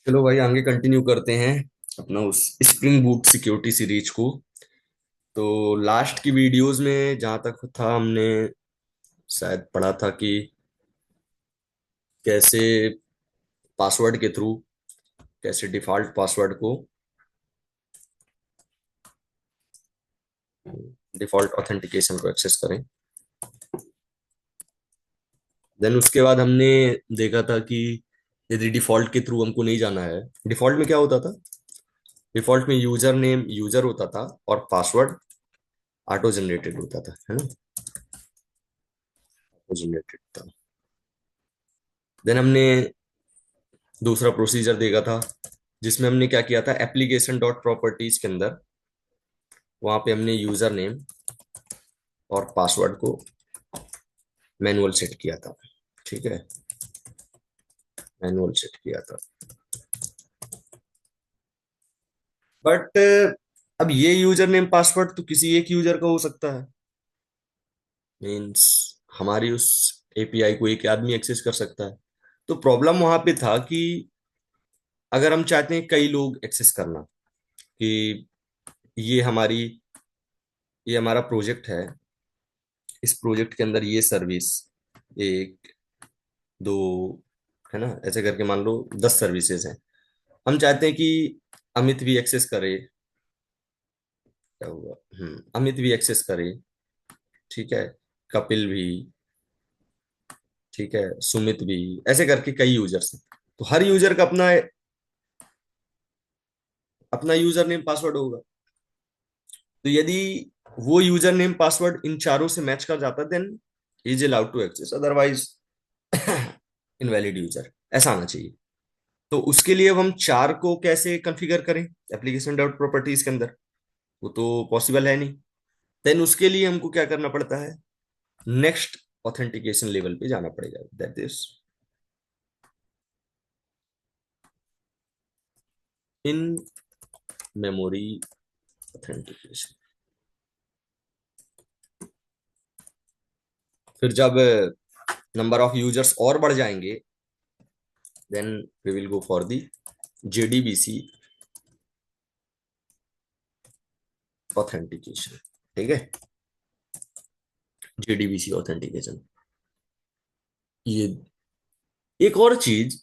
चलो भाई आगे कंटिन्यू करते हैं अपना उस स्प्रिंग बूट सिक्योरिटी सीरीज को। तो लास्ट की वीडियोस में जहां तक था हमने शायद पढ़ा था कि कैसे पासवर्ड के थ्रू कैसे डिफॉल्ट पासवर्ड को डिफॉल्ट ऑथेंटिकेशन को एक्सेस करें। देन उसके बाद हमने देखा था कि यदि डिफॉल्ट के थ्रू हमको नहीं जाना है, डिफॉल्ट में क्या होता था? डिफॉल्ट में यूजर नेम यूजर होता था और पासवर्ड ऑटो जनरेटेड होता था, है ना? ऑटो जनरेटेड था। देन हमने दूसरा प्रोसीजर देखा था जिसमें हमने क्या किया था, एप्लीकेशन डॉट प्रॉपर्टीज के अंदर वहां पे हमने यूजर नेम और पासवर्ड को मैनुअल सेट किया था। ठीक है, मैनुअल सेट किया था। बट अब ये यूजर नेम पासवर्ड तो किसी एक यूजर का हो सकता है। मीन्स हमारी उस एपीआई को एक आदमी एक्सेस कर सकता है। तो प्रॉब्लम वहां पे था कि अगर हम चाहते हैं कई लोग एक्सेस करना, कि ये हमारी ये हमारा प्रोजेक्ट है, इस प्रोजेक्ट के अंदर ये सर्विस एक दो, है ना, ऐसे करके मान लो 10 सर्विसेज हैं। हम चाहते हैं कि अमित भी एक्सेस करे। क्या हुआ? अमित भी एक्सेस करे। ठीक है, कपिल भी, ठीक है, सुमित भी, ऐसे करके कई यूजर्स हैं। तो हर यूजर का अपना अपना यूजर नेम पासवर्ड होगा। तो यदि वो यूजर नेम पासवर्ड इन चारों से मैच कर जाता, then is allowed to access, otherwise invalid user, ऐसा आना चाहिए। तो उसके लिए अब हम चार को कैसे कॉन्फ़िगर करें एप्लीकेशन डॉट प्रॉपर्टीज के अंदर? वो तो पॉसिबल है नहीं। देन उसके लिए हमको क्या करना पड़ता है, नेक्स्ट ऑथेंटिकेशन लेवल पे जाना पड़ेगा, that is in memory authentication. फिर जब नंबर ऑफ यूजर्स और बढ़ जाएंगे, then we will go for the JDBC authentication. ठीक है, जेडीबीसी ऑथेंटिकेशन। ये एक और चीज,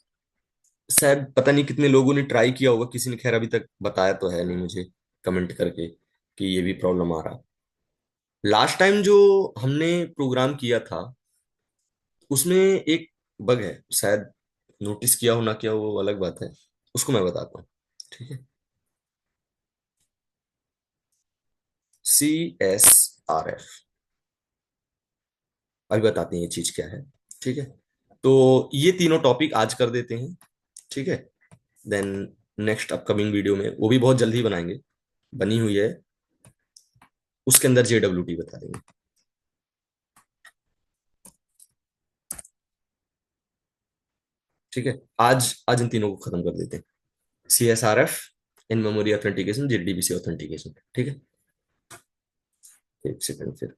शायद पता नहीं कितने लोगों ने ट्राई किया होगा, किसी ने खैर अभी तक बताया तो है नहीं मुझे कमेंट करके कि ये भी प्रॉब्लम आ रहा। लास्ट टाइम जो हमने प्रोग्राम किया था उसमें एक बग है, शायद नोटिस किया हो ना किया हो वो अलग बात है, उसको मैं बताता हूँ। ठीक है, CSRF, अभी बताते हैं ये चीज क्या है। ठीक है, तो ये तीनों टॉपिक आज कर देते हैं। ठीक है, देन नेक्स्ट अपकमिंग वीडियो में वो भी बहुत जल्दी बनाएंगे, बनी हुई है, उसके अंदर JWT बता देंगे। ठीक है, आज आज इन तीनों को खत्म कर देते हैं। CSRF, इन मेमोरी ऑथेंटिकेशन, JDBC ऑथेंटिकेशन। ठीक है, एक सेकंड फिर।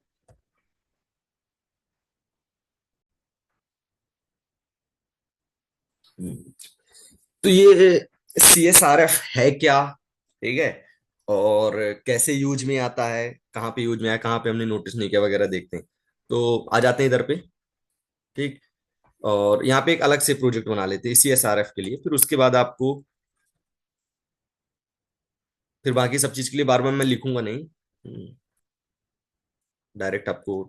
हम्म, तो ये CSRF है क्या? ठीक है, और कैसे यूज में आता है, कहाँ पे यूज में आया, कहाँ पे हमने नोटिस नहीं किया वगैरह देखते हैं। तो आ जाते हैं इधर पे। ठीक, और यहाँ पे एक अलग से प्रोजेक्ट बना लेते हैं CSRF के लिए, फिर उसके बाद आपको, फिर बाकी सब चीज के लिए बार बार मैं लिखूंगा नहीं, डायरेक्ट आपको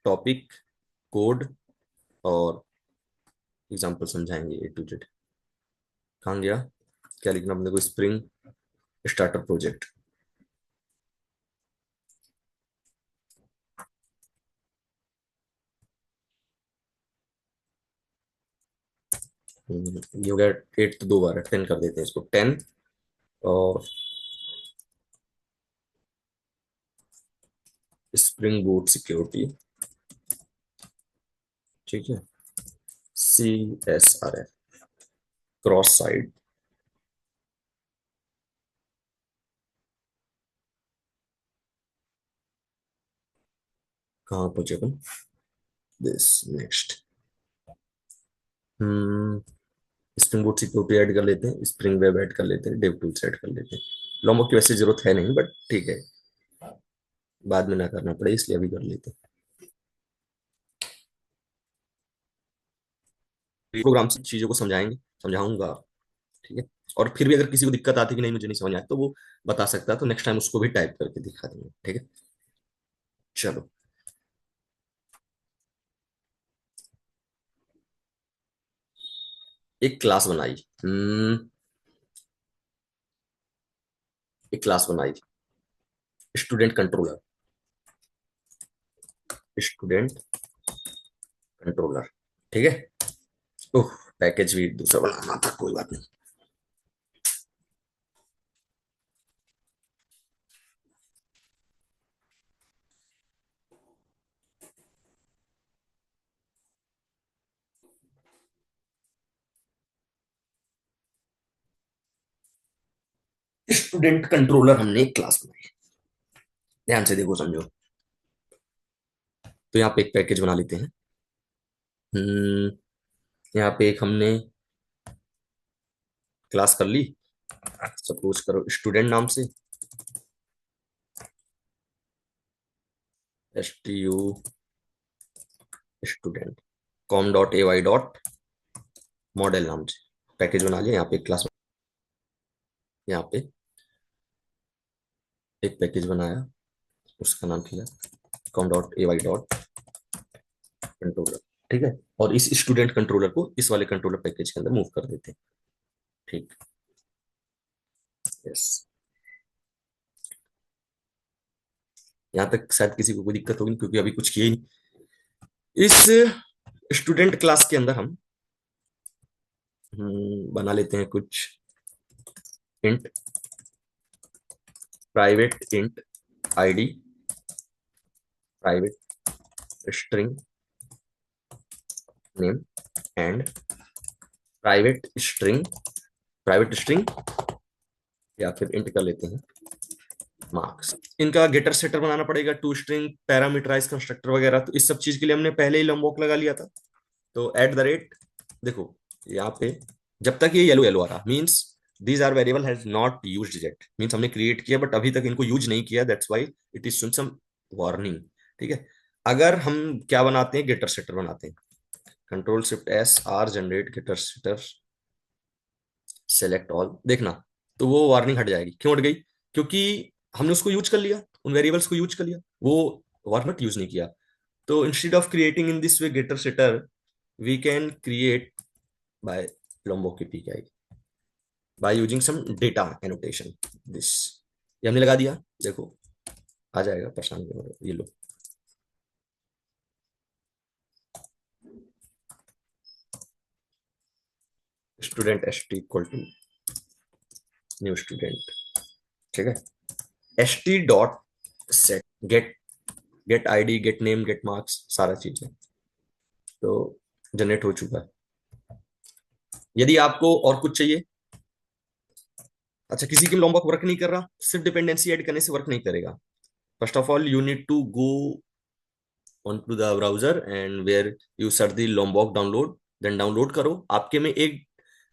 टॉपिक, कोड और एग्जाम्पल समझाएंगे A to Z। कहाँ गया? क्या लिखना अपने को, स्प्रिंग स्टार्टर प्रोजेक्ट। ये हो गया 8, तो 2 बार 10 कर देते हैं इसको, 10। और स्प्रिंग बूट सिक्योरिटी। ठीक है, CSRF क्रॉस साइड। कहाँ पहुंचे अपन? This next. Spring boat security add कर लेते हैं, स्प्रिंग वेब ऐड कर लेते हैं, डेव टूल्स ऐड कर लेते हैं। लॉम्बॉक की वैसे जरूरत है नहीं, बट ठीक है, बाद में ना करना पड़े इसलिए अभी कर लेते हैं। प्रोग्राम से चीजों को समझाएंगे, समझाऊंगा। ठीक है। और फिर भी अगर किसी को दिक्कत आती कि नहीं मुझे नहीं समझ आया, तो वो बता सकता है, तो नेक्स्ट टाइम उसको भी टाइप करके दिखा देंगे। ठीक है। चलो। एक क्लास बनाई। एक क्लास बनाई, स्टूडेंट कंट्रोलर। Student controller. ठीक है। ओह, पैकेज भी दूसरा बनाना था, कोई बात नहीं। स्टूडेंट कंट्रोलर हमने एक क्लास बनाई। ध्यान से देखो, समझो। तो यहाँ पे एक पैकेज बना लेते हैं। हम्म यहाँ पे एक हमने क्लास कर ली, सपोज करो स्टूडेंट नाम से। S T U student com dot A Y dot model नाम से पैकेज बना लिया। यहाँ पे एक क्लास, यहाँ पे एक पैकेज बनाया, उसका नाम किया com dot A Y dot controller. ठीक है। और इस स्टूडेंट कंट्रोलर को इस वाले कंट्रोलर पैकेज के अंदर मूव कर देते हैं। ठीक। यस। यहाँ तक शायद किसी को कोई दिक्कत होगी नहीं, क्योंकि अभी कुछ किया ही नहीं। इस स्टूडेंट क्लास के अंदर हम बना लेते हैं कुछ int, private int ID, private string name and private string, private string या फिर इंट कर लेते हैं मार्क्स। इनका गेटर सेटर बनाना पड़ेगा, टू स्ट्रिंग पैरामीटराइज कंस्ट्रक्टर वगैरह, तो इस सब चीज के लिए हमने पहले ही लंबॉक लगा लिया था। तो एट द रेट, देखो यहाँ पे जब तक ये येलो येलो आ रहा means these are variable has not used yet, means हमने क्रिएट किया बट अभी तक इनको यूज नहीं किया, that's why it is showing some warning. ठीक है। अगर हम क्या बनाते हैं, गेटर सेटर बनाते हैं, control shift S R generate getter setter select all, देखना तो वो वार्निंग हट जाएगी। क्यों हट गई? क्योंकि हमने उसको यूज कर लिया, उन वेरिएबल्स को यूज कर लिया, वो वार्निंग यूज नहीं किया। तो instead of creating in this way getter setter, we can create by Lombok की P I by using some data annotation this. ये हमने लगा दिया, देखो आ जाएगा, परेशान नहीं हो रहे, ये लो। Student S T equal to new student. ठीक है। S T dot set get, get ID, get name, get marks, सारा चीज है, तो जनरेट हो चुका है। यदि आपको और कुछ चाहिए, अच्छा किसी की लॉम्बॉक वर्क नहीं कर रहा, सिर्फ डिपेंडेंसी ऐड करने से वर्क नहीं करेगा। First of all you need to go on to the browser and where you search the lombok download, then download करो। आपके में एक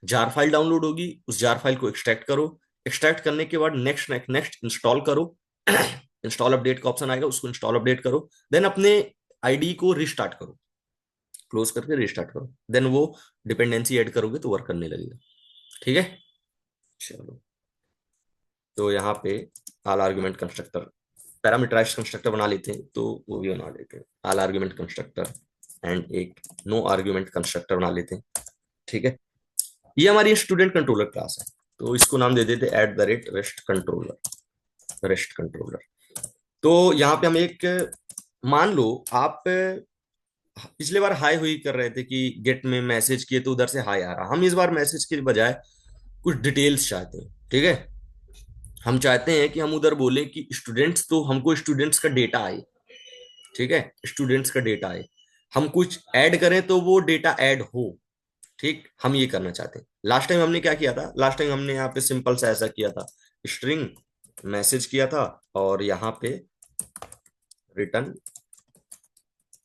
जार फाइल डाउनलोड होगी, उस जार फाइल को एक्सट्रैक्ट करो। एक्सट्रैक्ट करने के बाद नेक्स्ट नेक्स्ट नेक्स्ट इंस्टॉल करो। इंस्टॉल अपडेट का ऑप्शन आएगा, उसको इंस्टॉल अपडेट करो। देन अपने आईडी को रिस्टार्ट करो, क्लोज करके रिस्टार्ट करो, देन वो डिपेंडेंसी ऐड करोगे तो वर्क करने लगेगा। ठीक है। चलो। तो यहाँ पे आल आर्गुमेंट कंस्ट्रक्टर, पैरामीटराइज्ड कंस्ट्रक्टर बना लेते हैं, तो वो भी बना लेते हैं, आल आर्गुमेंट कंस्ट्रक्टर एंड एक नो आर्गुमेंट कंस्ट्रक्टर बना लेते हैं। ठीक है। ये हमारी स्टूडेंट कंट्रोलर क्लास है, तो इसको नाम दे देते at the rate rest controller, rest controller. तो यहाँ पे हम एक, मान लो आप पिछले बार हाई हुई कर रहे थे कि गेट में मैसेज किए तो उधर से हाई आ रहा, हम इस बार मैसेज के बजाय कुछ डिटेल्स चाहते हैं। ठीक है। हम चाहते हैं कि हम उधर बोले कि स्टूडेंट्स, तो हमको स्टूडेंट्स का डेटा आए। ठीक है। स्टूडेंट्स का डेटा आए, हम कुछ ऐड करें तो वो डेटा ऐड हो। ठीक, हम ये करना चाहते हैं। लास्ट टाइम हमने क्या किया था, लास्ट टाइम हमने यहाँ पे सिंपल सा ऐसा किया था, स्ट्रिंग मैसेज किया था और यहाँ पे return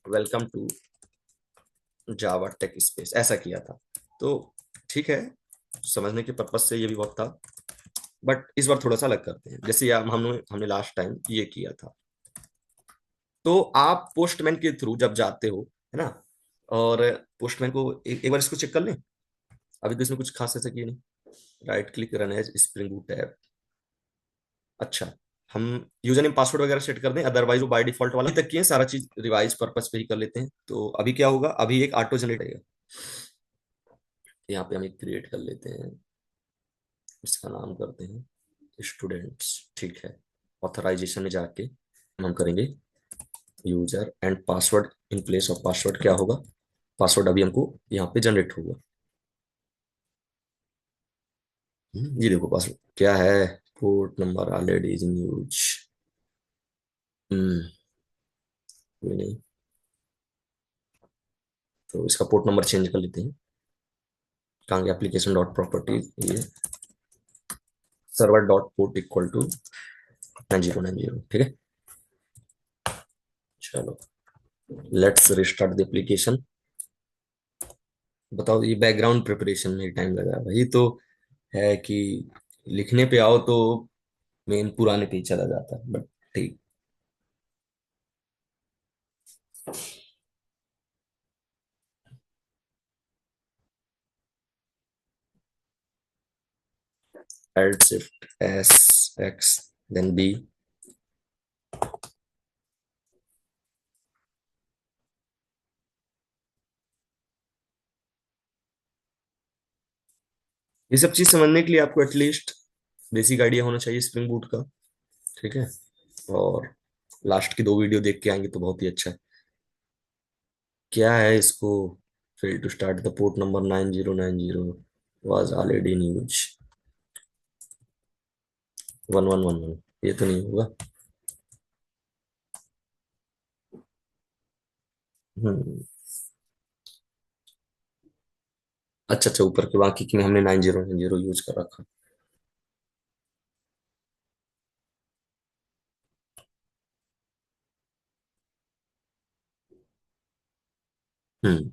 welcome to Java tech space, ऐसा किया था। तो ठीक है, समझने के पर्पज से ये भी बहुत था, बट इस बार थोड़ा सा अलग करते हैं। जैसे यार हमने हमने लास्ट टाइम ये किया था, तो आप पोस्टमैन के थ्रू जब जाते हो, है ना, और पोस्टमैन को एक बार इसको चेक कर लें। अभी तो इसमें कुछ खास ऐसा किया नहीं। Right click run as spring boot app. अच्छा, हम यूजर नेम पासवर्ड वगैरह सेट कर दें, अदरवाइज वो बाय डिफॉल्ट वाला अभी तक किए सारा चीज रिवाइज पर्पस पे ही कर लेते हैं। तो अभी क्या होगा, अभी एक ऑटो जनरेट आएगा। यहाँ पे हम एक क्रिएट कर लेते हैं, इसका नाम करते हैं स्टूडेंट्स। ठीक है, ऑथराइजेशन में जाके हम करेंगे user and password. In place of password क्या होगा, पासवर्ड अभी हमको यहाँ पे जनरेट होगा। ये देखो पासवर्ड क्या है, port number already is in use. कोई नहीं, तो इसका पोर्ट नंबर चेंज कर लेते हैं। कहाँ गया, एप्लीकेशन डॉट प्रॉपर्टीज, ये server dot port equal to 9090। ठीक है, चलो लेट्स रिस्टार्ट द एप्लीकेशन। बताओ, ये बैकग्राउंड प्रिपरेशन में टाइम लगा, वही तो है कि लिखने पे आओ तो मेन पुराने पे ही चला जाता है, बट ठीक। Alt shift S X then B। ये सब चीज समझने के लिए आपको एटलीस्ट बेसिक आइडिया होना चाहिए स्प्रिंग बूट का। ठीक है, और लास्ट की 2 वीडियो देख के आएंगे तो बहुत ही अच्छा है। क्या है इसको, fail to start the port number 9090 was already in use 1111। ये तो नहीं होगा। हम्म, अच्छा अच्छा, ऊपर के बाकी की में हमने 9090 यूज कर रखा। Hmm,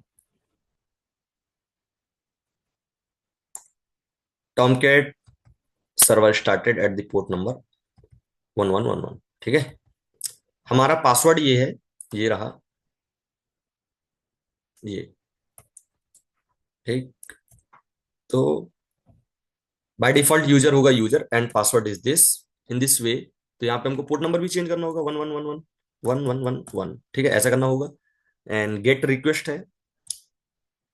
Tomcat server started at the port number 1111। ठीक है, हमारा पासवर्ड ये है, ये रहा ये। ठीक, तो बाय डिफॉल्ट यूजर होगा user and password is this, in this वे। तो यहाँ पे हमको पोर्ट नंबर भी चेंज करना होगा, 1111 1111। ठीक है, ऐसा करना होगा। एंड गेट रिक्वेस्ट है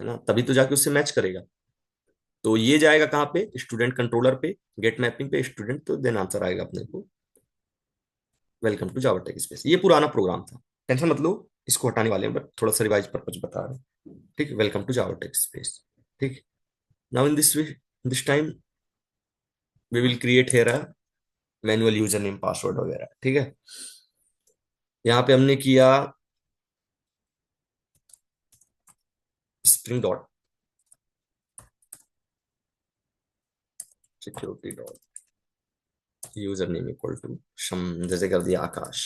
ना, तभी तो जाके उससे मैच करेगा। तो ये जाएगा कहाँ पे, स्टूडेंट कंट्रोलर पे, गेट मैपिंग पे स्टूडेंट, तो देन आंसर आएगा अपने को welcome to Java tech space. ये पुराना प्रोग्राम था, टेंशन मत लो, इसको हटाने वाले हैं, बट थोड़ा सा रिवाइज पर्पज बता रहे हैं। ठीक है, welcome to Java tech space. ठीक, now in this way, this time we will create here manual user name password वगैरह। ठीक है, यहाँ पे हमने किया spring dot security dot user name equal to शम, जैसे कर दिया आकाश।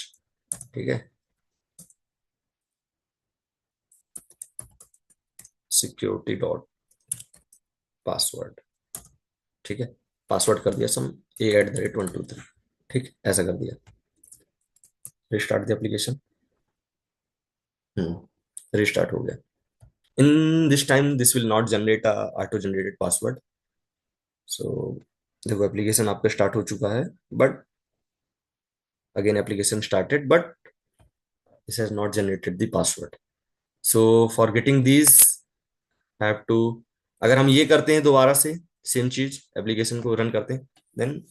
ठीक है, सिक्योरिटी डॉट पासवर्ड। ठीक है, पासवर्ड कर दिया सम A@123। ठीक, ऐसा कर दिया, रिस्टार्ट द एप्लीकेशन। रिस्टार्ट हो गया। In this time this will not generate auto generated password. So देखो, एप्लीकेशन आपका स्टार्ट हो चुका है, but again application started, but this has not generated the password. So for getting this have to, अगर हम ये करते हैं दोबारा से सेम चीज एप्लीकेशन को रन करते हैं, देन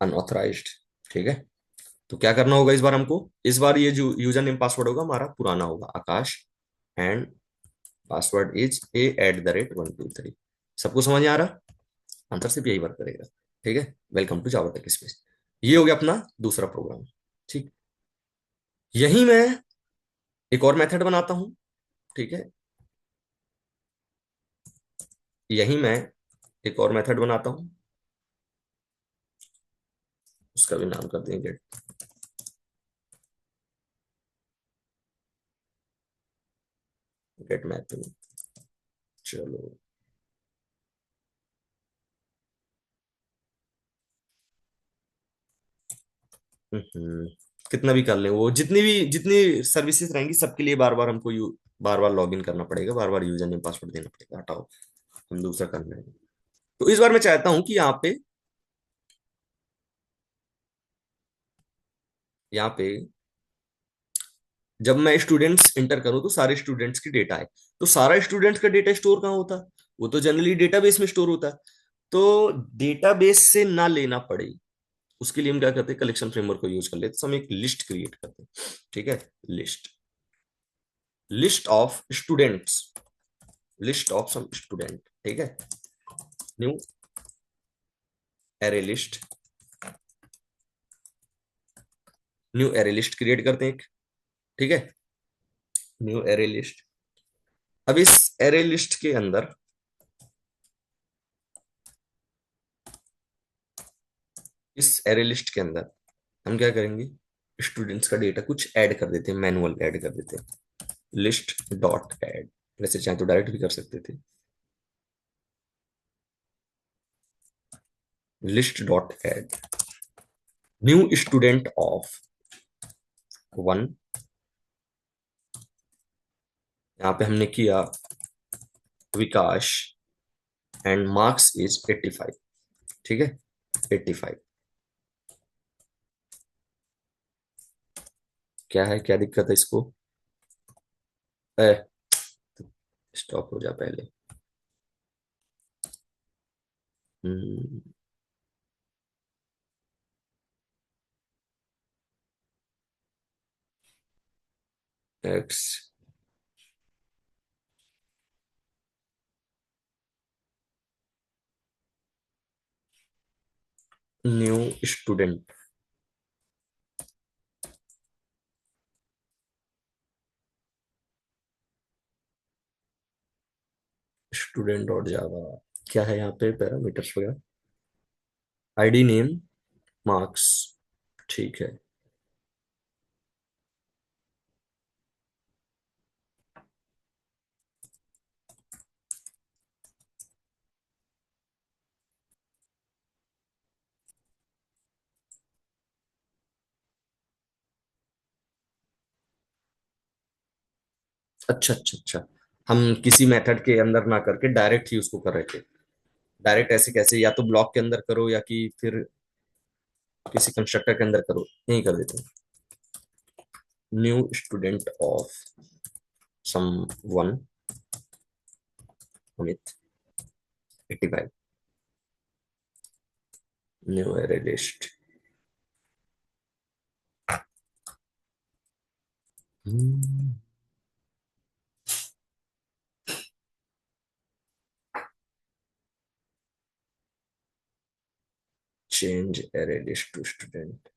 अनऑथराइज्ड। ठीक है, तो क्या करना होगा इस बार हमको, इस बार ये जो यूजर नेम पासवर्ड होगा हमारा पुराना होगा, आकाश, एंड पासवर्ड इज A@123। सबको समझ में आ रहा, आंसर सिर्फ यही वर्क करेगा। ठीक है, welcome to Java tech space. ये हो गया अपना दूसरा प्रोग्राम। ठीक, यही मैं एक और मेथड बनाता हूं। ठीक है, यही मैं एक और मेथड बनाता हूं, उसका भी नाम कर देंगे गेट मैपिंग। चलो, हम्म, कितना भी कर ले, वो जितनी सर्विसेज रहेंगी सबके लिए बार बार हमको बार बार लॉग इन करना पड़ेगा, बार बार यूजर नेम पासवर्ड देना पड़ेगा। हटाओ, हम दूसरा कर लेंगे। तो इस बार मैं चाहता हूं कि यहाँ पे जब मैं स्टूडेंट्स इंटर करूं तो सारे स्टूडेंट्स की डेटा है। तो सारा स्टूडेंट्स का डेटा स्टोर कहाँ होता है? वो तो जनरली डेटाबेस में स्टोर होता है। तो डेटाबेस से ना लेना पड़े, उसके लिए हम क्या करते हैं, कलेक्शन फ्रेमवर्क को यूज कर लेते हैं। तो हम एक लिस्ट क्रिएट करते हैं। ठीक है, list list of students, list of some student. ठीक है, new array list, new array list create करते हैं एक। ठीक है, न्यू एरे लिस्ट। अब इस एरे लिस्ट के अंदर, इस एरे लिस्ट के अंदर हम क्या करेंगे, स्टूडेंट्स का डेटा कुछ ऐड कर देते हैं, मैनुअल ऐड कर देते हैं। लिस्ट डॉट ऐड, वैसे चाहे तो डायरेक्ट भी कर सकते थे। List dot add new student of 1। यहाँ पे हमने किया विकास एंड मार्क्स इज 85। ठीक है, 85। क्या है, क्या दिक्कत है इसको? स्टॉप हो जा पहले। X new student, student dot जावा। क्या है यहाँ पे पैरामीटर्स वगैरह? ID name marks. ठीक है। अच्छा अच्छा अच्छा, हम किसी मेथड के अंदर ना करके डायरेक्ट ही उसको कर रहे थे। डायरेक्ट ऐसे कैसे, या तो ब्लॉक के अंदर करो या कि फिर किसी कंस्ट्रक्टर के अंदर करो, यही कर देते हैं। New student of some one Amit 85। New array list. Change array list to student.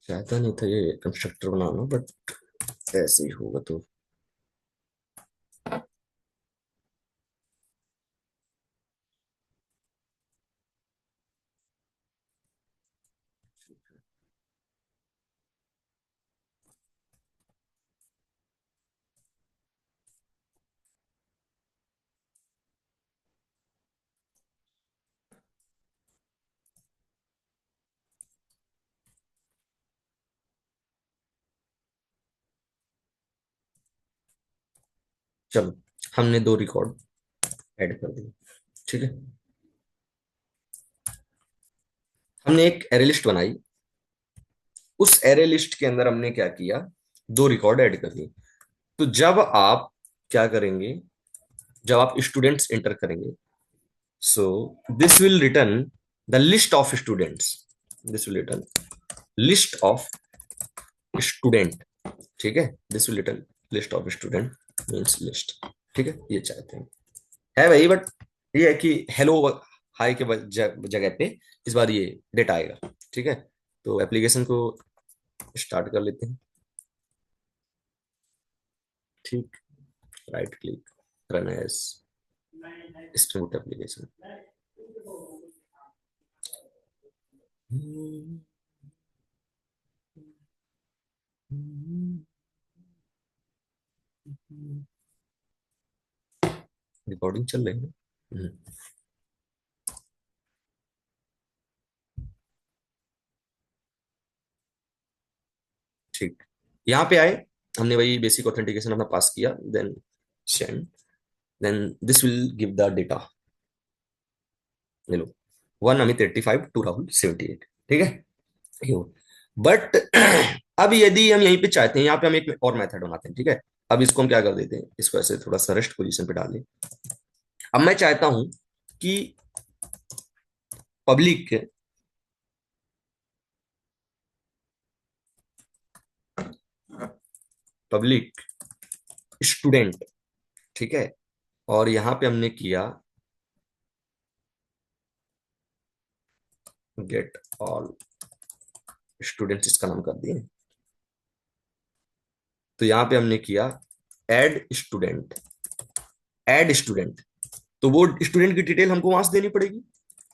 चाहता नहीं था ये कंस्ट्रक्टर बनाना, बट ऐसे ही होगा तो। चलो, हमने 2 रिकॉर्ड ऐड कर दिए। ठीक है, हमने एक एरे लिस्ट बनाई। उस एरे लिस्ट के अंदर हमने क्या किया, 2 रिकॉर्ड ऐड कर दिए। तो जब आप क्या करेंगे, जब आप स्टूडेंट्स एंटर करेंगे, so this will return the list of students, this will return list of student. ठीक है, this will return list of student means list. ठीक है, ये चाहते हैं, है वही, बट ये है कि हेलो हाई के जगह पे इस बार ये डेटा आएगा। ठीक है, तो एप्लीकेशन को स्टार्ट कर लेते हैं। ठीक, right click, run as smooth application. Recording चल रही है। ठीक, यहाँ पे आए, हमने वही बेसिक ऑथेंटिकेशन अपना पास किया, then send, then this will give the data. ले लो, 1 अमित 85, 2 राहुल 78। ठीक है, बट अब यदि हम यहीं पे चाहते हैं, यहाँ पे हम एक और मेथड बनाते हैं। ठीक है, अब इसको हम क्या कर देते हैं, इसको ऐसे थोड़ा सा रेस्ट पोजीशन पे डाल दें। अब मैं चाहता हूं कि पब्लिक, पब्लिक स्टूडेंट, ठीक है, और यहां पे हमने किया गेट ऑल स्टूडेंट्स, इसका नाम कर दिए। तो यहां पे हमने किया एड स्टूडेंट, एड स्टूडेंट, तो वो स्टूडेंट की डिटेल हमको वहां से देनी पड़ेगी।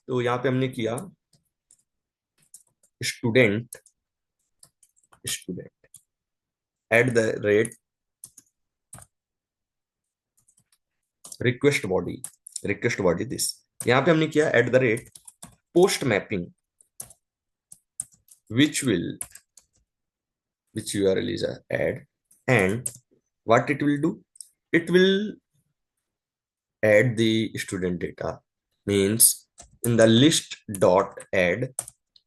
तो यहां पे हमने किया student, student at the rate request body, request body this, यहां पे हमने किया at the rate post mapping, which will, which URL is add, and what it will do, it will add the student data, means in the list dot add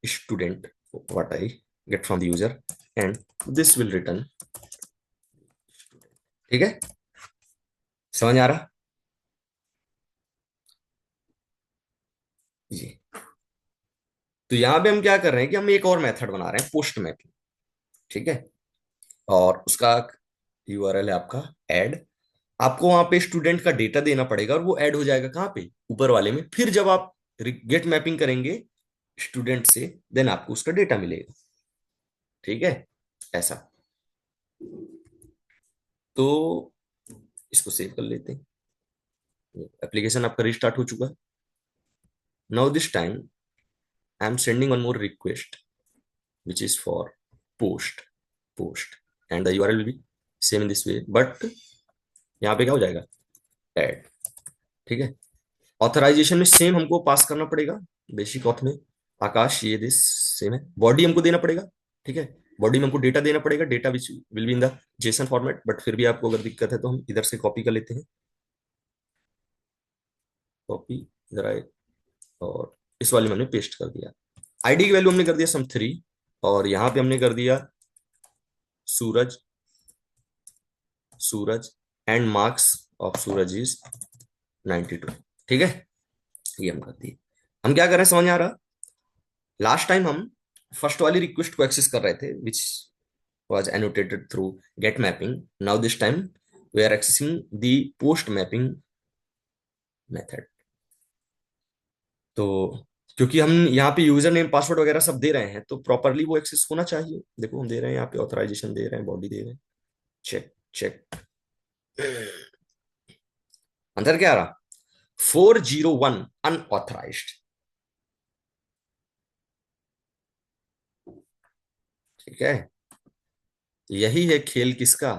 student, what I get from the user, and this will return student। ठीक है, समझ आ रहा जी। तो यहां पे हम क्या कर रहे हैं कि हम एक और मेथड बना रहे हैं, पोस्ट मैपिंग। ठीक है, और उसका यूआरएल है आपका ऐड, आपको वहां पे स्टूडेंट का डेटा देना पड़ेगा और वो ऐड हो जाएगा कहाँ पे, ऊपर वाले में। फिर जब आप गेट मैपिंग करेंगे स्टूडेंट से, देन आपको उसका डेटा मिलेगा। ठीक है, ऐसा। तो इसको सेव कर लेते हैं, एप्लीकेशन आपका रिस्टार्ट हो चुका है। Now this time I am sending one more request which is for post, post, and the URL will be same in this way, but यहाँ पे क्या हो जाएगा, ऐड। ठीक है, ऑथराइजेशन में सेम हमको पास करना पड़ेगा, बेसिक ऑथ में आकाश ये दिस सेम है, बॉडी हमको देना पड़ेगा। ठीक है, बॉडी में हमको डेटा देना पड़ेगा, data which will be in the JSON format, but फिर भी आपको अगर दिक्कत है तो हम इधर से कॉपी कर लेते हैं, कॉपी इधर आए, और इस वाले में हमने पेस्ट कर दिया। आईडी की वैल्यू हमने कर दिया सम 3, और यहां पे हमने कर दिया Suraj, Suraj, and marks of Suraj is 92। ठीक है, ये हम कर दिए। हम क्या कर रहे हैं, समझ आ रहा, लास्ट टाइम हम फर्स्ट वाली रिक्वेस्ट को एक्सेस कर रहे थे विच was annotated through get mapping. Now this time we are accessing the post mapping method। तो क्योंकि हम यहाँ पे यूजर नेम पासवर्ड वगैरह सब दे रहे हैं, तो प्रॉपरली वो एक्सेस होना चाहिए। देखो हम दे रहे हैं यहाँ पे, ऑथराइजेशन दे रहे हैं, बॉडी दे रहे हैं, चेक चेक, आंसर क्या आ रहा, 401 अनऑथराइज्ड। ठीक है, यही है खेल किसका,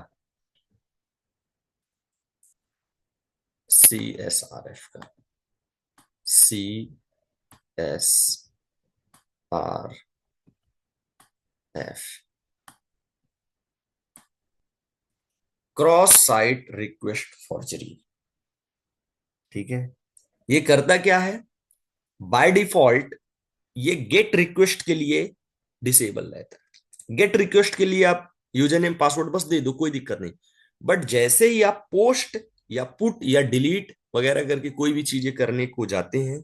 CSRF का, CSRF, cross site request forgery. ठीक है, ये करता क्या है, बाय डिफॉल्ट ये गेट रिक्वेस्ट के लिए डिसेबल रहता है। गेट रिक्वेस्ट के लिए आप यूजर नेम पासवर्ड बस दे दो, कोई दिक्कत नहीं। बट जैसे ही आप पोस्ट या पुट या डिलीट वगैरह करके कोई भी चीजें करने को जाते हैं,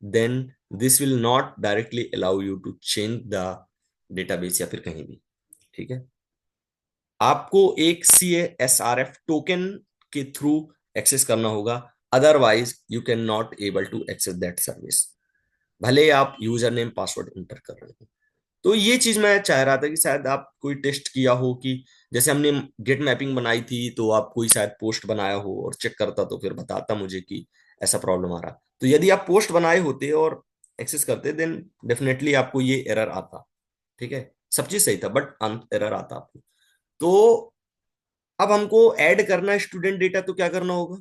then this will not directly allow you to change the database या फिर कहीं भी। ठीक है, आपको एक CSRF टोकन के थ्रू एक्सेस करना होगा, otherwise you can not able to access that service, भले ही आप यूजर नेम पासवर्ड इंटर कर रहे हो। तो ये चीज मैं चाह रहा था कि शायद आप कोई टेस्ट किया हो कि जैसे हमने गेट मैपिंग बनाई थी, तो आप कोई शायद पोस्ट बनाया हो और चेक करता तो फिर बताता मुझे कि ऐसा प्रॉब्लम आ रहा। तो यदि आप पोस्ट बनाए होते और एक्सेस करते, देन डेफिनेटली आपको ये एरर आता। ठीक है, सब चीज सही था बट एरर आता आपको। तो अब हमको ऐड करना है स्टूडेंट डेटा, तो क्या करना होगा?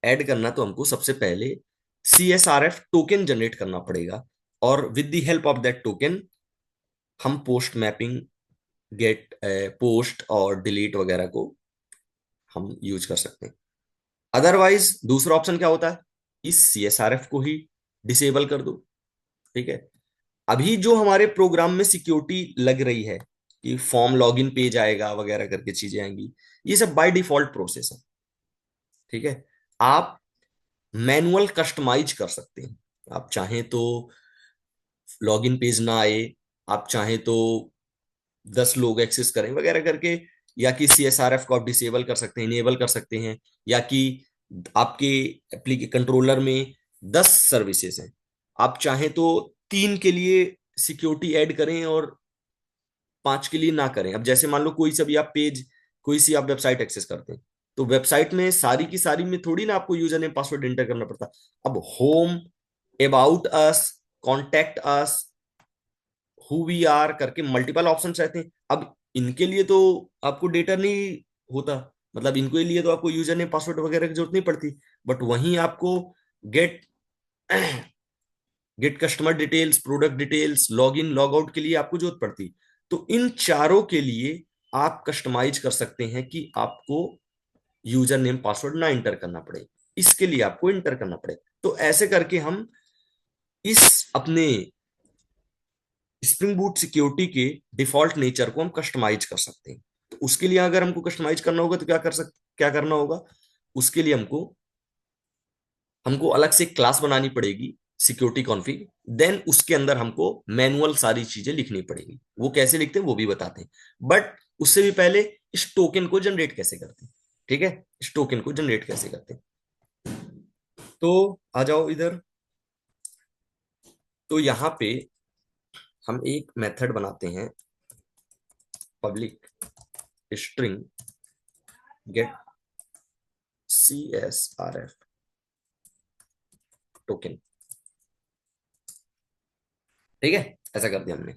ऐड करना तो हमको सबसे पहले CSRF टोकन जनरेट करना पड़ेगा, और with the help of that token हम पोस्ट मैपिंग, गेट पोस्ट और डिलीट वगैरह को हम यूज कर सकते हैं। अदरवाइज दूसरा ऑप्शन क्या होता है, इस CSRF को ही डिसेबल कर दो। ठीक है, अभी जो हमारे प्रोग्राम में सिक्योरिटी लग रही है कि फॉर्म लॉगिन पेज आएगा वगैरह करके चीजें आएंगी, ये सब बाय डिफॉल्ट प्रोसेस है। ठीक है, आप मैनुअल कस्टमाइज कर सकते हैं। आप चाहें तो लॉगिन पेज ना आए, आप चाहें तो 10 लोग एक्सेस करें वगैरह करके, या कि CSRF को आप डिसेबल कर सकते हैं, इनेबल कर सकते हैं, या कि आपके एप्लीके कंट्रोलर में 10 सर्विसेज हैं, आप चाहें तो 3 के लिए सिक्योरिटी ऐड करें और 5 के लिए ना करें। अब जैसे मान लो कोई सा भी आप पेज, कोई सी आप वेबसाइट एक्सेस करते हैं, तो वेबसाइट में सारी की सारी में थोड़ी ना आपको यूजर नेम पासवर्ड एंटर करना पड़ता। अब home, about us, contact us, who we are करके मल्टीपल ऑप्शंस रहते हैं। अब इनके लिए तो आपको डेटा नहीं होता, मतलब इनके लिए तो आपको यूजर नेम पासवर्ड वगैरह की जरूरत नहीं पड़ती। बट वहीं आपको get get customer details, product details, log in log out के लिए आपको जरूरत पड़ती। तो इन चारों के लिए आप कस्टमाइज कर सकते हैं कि आपको यूजर नेम पासवर्ड ना इंटर करना पड़े, इसके लिए आपको इंटर करना पड़े। तो ऐसे करके हम इस अपने स्प्रिंग बूट सिक्योरिटी के डिफॉल्ट नेचर को हम कस्टमाइज कर सकते हैं। तो उसके लिए अगर हमको कस्टमाइज करना होगा तो क्या करना होगा, उसके लिए हमको हमको अलग से क्लास बनानी पड़ेगी, सिक्योरिटी कॉन्फ़िग। देन उसके अंदर हमको मैनुअल सारी चीजें लिखनी पड़ेगी। वो कैसे लिखते हैं वो भी बताते हैं, बट उससे भी पहले इस टोकन को जनरेट कैसे करते हैं। ठीक है, इस टोकन को जनरेट कैसे करते हैं, तो आ जाओ इधर। तो यहाँ पे हम एक मेथड बनाते हैं, public string get CSRF token. ठीक है, ऐसा कर दिया हमने।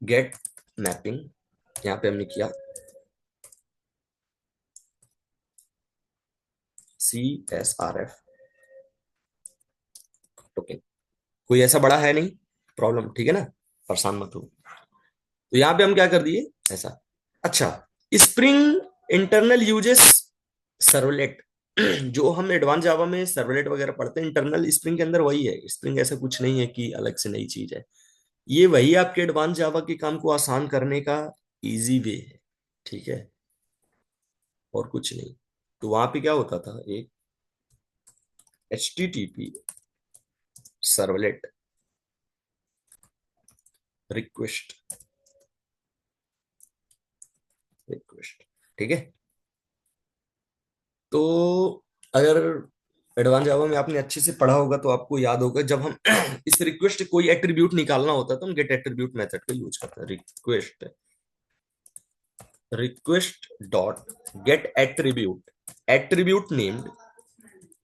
गेट मैपिंग, यहाँ पे हमने किया CSRF टोकन। कोई ऐसा बड़ा है नहीं प्रॉब्लम, ठीक है ना, परेशान मत हो। तो यहाँ पे हम क्या कर दिए ऐसा। अच्छा, स्प्रिंग इंटरनल यूजेस सर्वलेट। जो हम एडवांस जावा में सर्वलेट वगैरह पढ़ते हैं, इंटरनल स्प्रिंग के अंदर वही है। स्प्रिंग ऐसा कुछ नहीं है कि अलग से नई चीज है, ये वही आपके एडवांस जावा के काम को आसान करने का इजी वे है। ठीक है, और कुछ नहीं। तो वहां पे क्या होता था, एक HTTP सर्वलेट रिक्वेस्ट, रिक्वेस्ट। ठीक है, तो अगर एडवांस जावा में आपने अच्छे से पढ़ा होगा तो आपको याद होगा, जब हम इस रिक्वेस्ट कोई एट्रीब्यूट निकालना होता है तो हम गेट एट्रीब्यूट मेथड का यूज करते हैं। Request, request dot gate attribute, attribute named.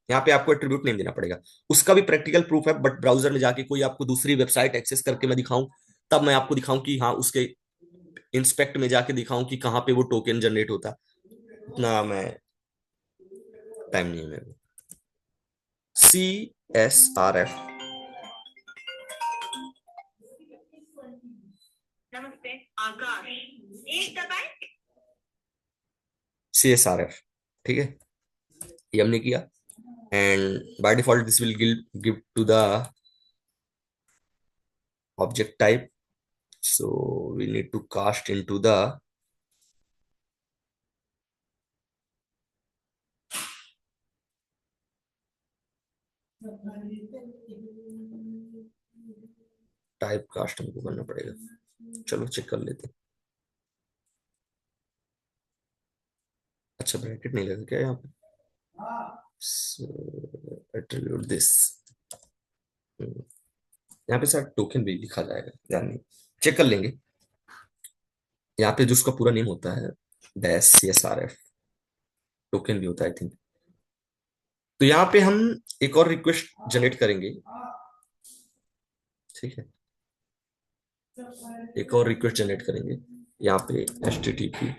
यहाँ पे आपको एट्रीब्यूट नेम देना पड़ेगा। उसका भी प्रैक्टिकल प्रूफ है, बट ब्राउजर में जाके कोई आपको दूसरी वेबसाइट एक्सेस करके मैं दिखाऊं, तब मैं आपको दिखाऊं कि हाँ, उसके इंस्पेक्ट में जाके दिखाऊं कि कहाँ पे वो टोकन जनरेट होता। उतना मैं टाइम नहीं है मेरे को। CSRF, नमस्ते आकाश, एक दबाए CSRF। ठीक है, ये हमने किया, and by default this will give to the object type, so we need to cast into the type cast हमको करना पड़ेगा। चलो चेक कर लेते हैं। अच्छा, ब्रैकेट नहीं लगा क्या यहाँ पे? एट्रीब्यूट दिस, यहाँ पे शायद टोकन भी लिखा जाएगा, यार नहीं, चेक कर लेंगे। यहाँ पे जो उसका पूरा नेम होता है, डैश CSRF टोकन भी होता है आई थिंक। तो यहाँ पे हम एक और रिक्वेस्ट जनरेट करेंगे। ठीक है, एक और रिक्वेस्ट जनरेट करेंगे यहाँ पे HTTP,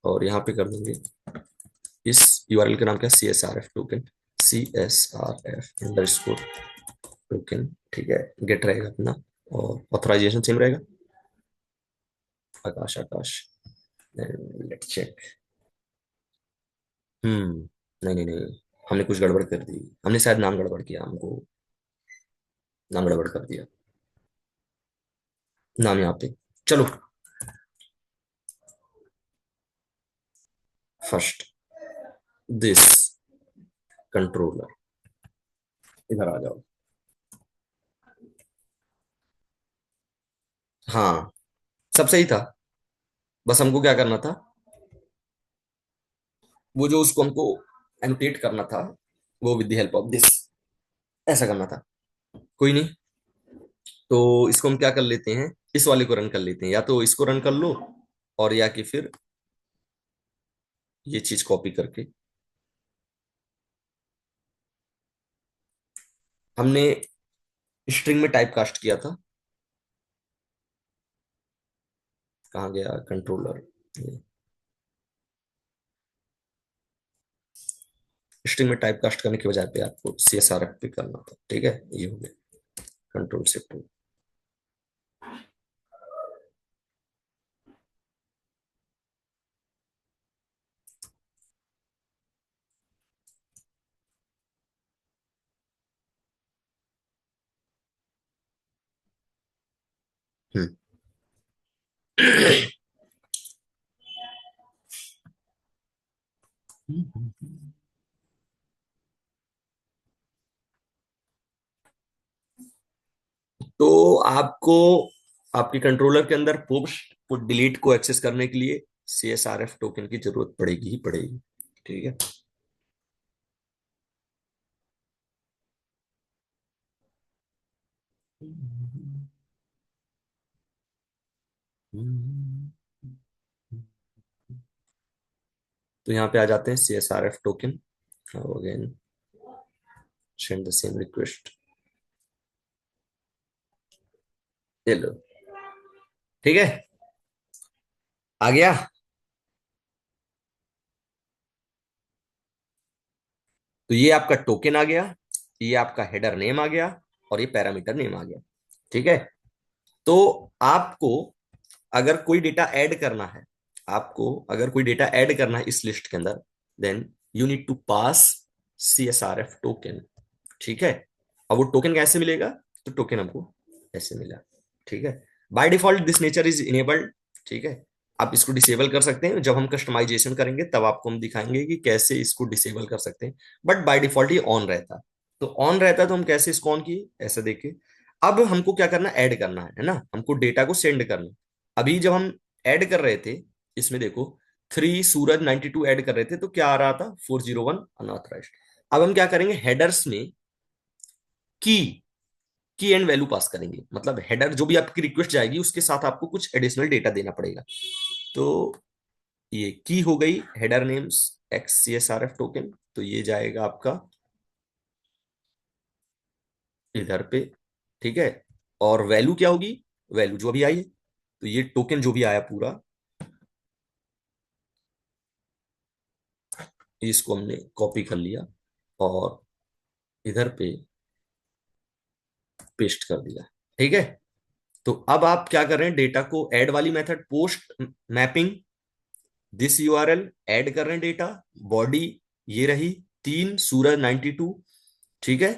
और यहाँ पे कर देंगे इस URL का नाम क्या है, CSRF टोकन, CSRF टोकन। ठीक है, गेट रहेगा अपना, और ऑथराइजेशन सेम रहेगा, आकाश आकाश। Late check. नहीं नहीं नहीं, हमने कुछ गड़बड़ कर दी, हमने शायद नाम गड़बड़ किया, हमको नाम गड़बड़ कर दिया, नाम यहाँ पे। चलो, फर्स्ट दिस कंट्रोलर, इधर आ जाओ। हाँ, सब सही था, बस हमको क्या करना था, वो जो उसको हमको एनोटेट करना था, वो with the help of this, ऐसा करना था। कोई नहीं, तो इसको हम क्या कर लेते हैं, इस वाले को रन कर लेते हैं, या तो इसको रन कर लो, और या कि फिर ये चीज कॉपी करके, हमने स्ट्रिंग में टाइप कास्ट किया था, कहाँ गया कंट्रोलर, स्ट्रिंग में टाइप कास्ट करने के बजाय पे आपको CSRF पे करना था। ठीक है, ये हो गया, कंट्रोल Shift। हम्म। तो आपको आपके कंट्रोलर के अंदर पोस्ट पुट डिलीट को एक्सेस करने के लिए CSRF टोकन की जरूरत पड़ेगी ही पड़ेगी। ठीक है। तो यहाँ पे आ जाते हैं CSRF token, again send the same request, ये लो। ठीक है, आ गया। तो ये आपका टोकन आ गया, ये आपका हेडर नेम आ गया, और ये पैरामीटर नेम आ गया। ठीक है। तो आपको अगर कोई डेटा ऐड करना है, आपको अगर कोई डेटा ऐड करना है इस लिस्ट के अंदर, then you need to pass CSRF token. ठीक है। अब वो टोकन कैसे मिलेगा, तो टोकन हमको ऐसे मिला। ठीक है, bye default this nature is enabled. ठीक है, आप इसको डिसेबल कर सकते हैं, जब हम कस्टमाइजेशन करेंगे तब आपको हम दिखाएंगे कि कैसे इसको डिसेबल कर सकते हैं, बट बाय डिफॉल्ट ये ऑन रहता है। तो ऑन रहता है तो हम कैसे इसको ऑन किए, ऐसे देखिए। अब हमको क्या करना, ऐड करना है ना, हमको डेटा को सेंड करना। अभी जब हम ऐड कर रहे थे, इसमें देखो 3 सूरज 92 ऐड कर रहे थे, तो क्या आ रहा था, 401 अनऑथराइज्ड। अब हम क्या करेंगे, हेडर्स में की की एंड वैल्यू पास करेंगे, मतलब हेडर जो भी आपकी रिक्वेस्ट जाएगी उसके साथ आपको कुछ एडिशनल डेटा देना पड़ेगा। तो ये की हो गई हेडर नेम्स XCSRF टोकन, तो ये जाएगा आपका इधर पे। ठीक है, और वैल्यू क्या होगी, वैल्यू जो अभी आई है, तो ये टोकन जो भी आया पूरा, इसको हमने कॉपी कर लिया और इधर पे पेस्ट कर दिया। ठीक है। तो अब आप क्या कर रहे हैं, डेटा को ऐड वाली method post mapping this URL add कर रहे हैं डेटा, बॉडी ये रही 3 सूरज 92। ठीक है,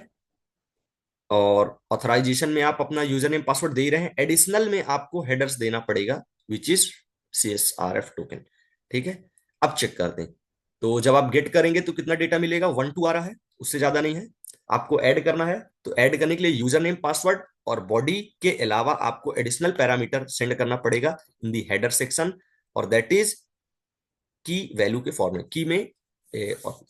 और ऑथराइजेशन में आप अपना यूजर नेम पासवर्ड दे ही रहे हैं, एडिशनल में आपको हेडर्स देना पड़ेगा विच इज CSRF टोकन। ठीक है, अब चेक करते हैं। तो जब आप गेट करेंगे तो कितना डेटा मिलेगा, 1 2 आ रहा है, उससे ज्यादा नहीं है। आपको ऐड करना है, तो ऐड करने के लिए यूजर नेम पासवर्ड और बॉडी के अलावा आपको एडिशनल पैरामीटर सेंड करना पड़ेगा इन दी हेडर सेक्शन, और दैट इज की वैल्यू के फॉर्म में, की में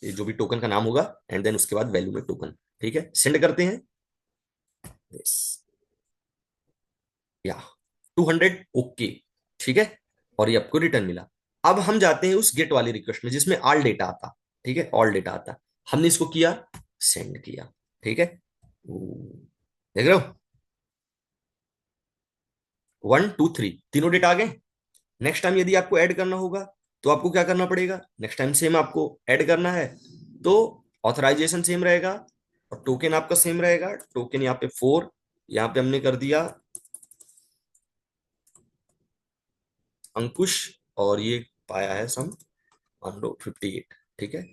जो भी टोकन का नाम होगा, एंड देन उसके बाद वैल्यू में टोकन। ठीक है, सेंड करते हैं। yes. या 200 ओके। ठीक है, और ये आपको रिटर्न मिला। अब हम जाते हैं उस गेट वाली रिक्वेस्ट में जिसमें ऑल डेटा आता। ठीक है, ऑल डेटा आता, हमने इसको किया, सेंड किया। ठीक है, देख रहे हो, 1 2 3 तीनों डेटा आ गए। नेक्स्ट टाइम यदि आपको ऐड करना होगा तो आपको क्या करना पड़ेगा, नेक्स्ट टाइम सेम आपको ऐड करना है तो ऑथराइजेशन सेम रहेगा और टोकन आपका सेम रहेगा। टोकन यहाँ पे 4, यहाँ पे हमने कर दिया अंकुश, और ये पाया है सम मान लो 58। ठीक है,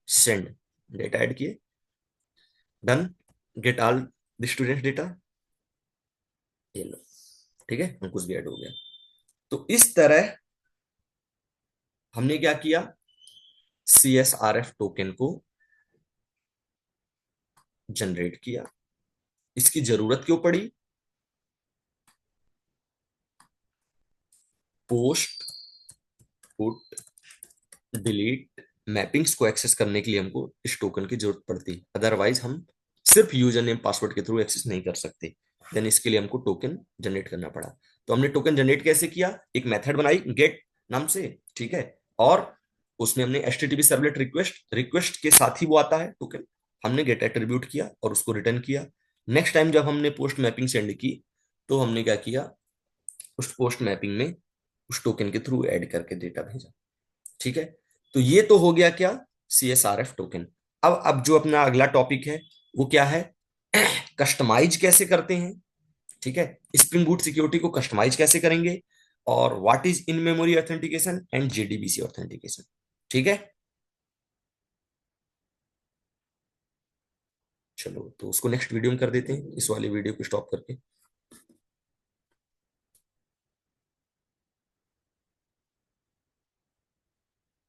सेंड, डेटा ऐड किए, done, get all the student data, ये लो। ठीक है, अंकुश भी ऐड हो गया। तो इस तरह हमने क्या किया, CSRF टोकन को जनरेट किया। इसकी जरूरत क्यों पड़ी, पोस्ट, पुट, डिलीट, मैपिंग्स को एक्सेस करने के लिए हमको इस टोकन की जरूरत पड़ती, अदरवाइज हम सिर्फ यूजर नेम पासवर्ड के थ्रू एक्सेस नहीं कर सकते। देन इसके लिए हमको टोकन जनरेट करना पड़ा। तो हमने टोकन जनरेट कैसे किया, एक मेथड बनाई गेट नाम से। ठीक है, और उसमें हमने HTTP सर्वलेट रिक्वेस्ट, रिक्वेस्ट के साथ ही वो आता है टोकन, हमने गेट एट्रीब्यूट किया और उसको रिटर्न किया। नेक्स्ट टाइम जब हमने पोस्ट मैपिंग सेंड की तो हमने क्या किया, उस पोस्ट मैपिंग में उस टोकन के थ्रू ऐड करके डेटा भेजा। ठीक है, तो ये तो हो गया क्या, CSRF टोकन। अब जो अपना अगला टॉपिक है वो क्या है, कस्टमाइज कैसे करते हैं। ठीक है, स्प्रिंग बूट सिक्योरिटी को कस्टमाइज कैसे करेंगे, और what is in memory authentication and JDBC authentication. ठीक है, चलो तो उसको नेक्स्ट वीडियो में कर देते हैं, इस वाले वीडियो को स्टॉप करके।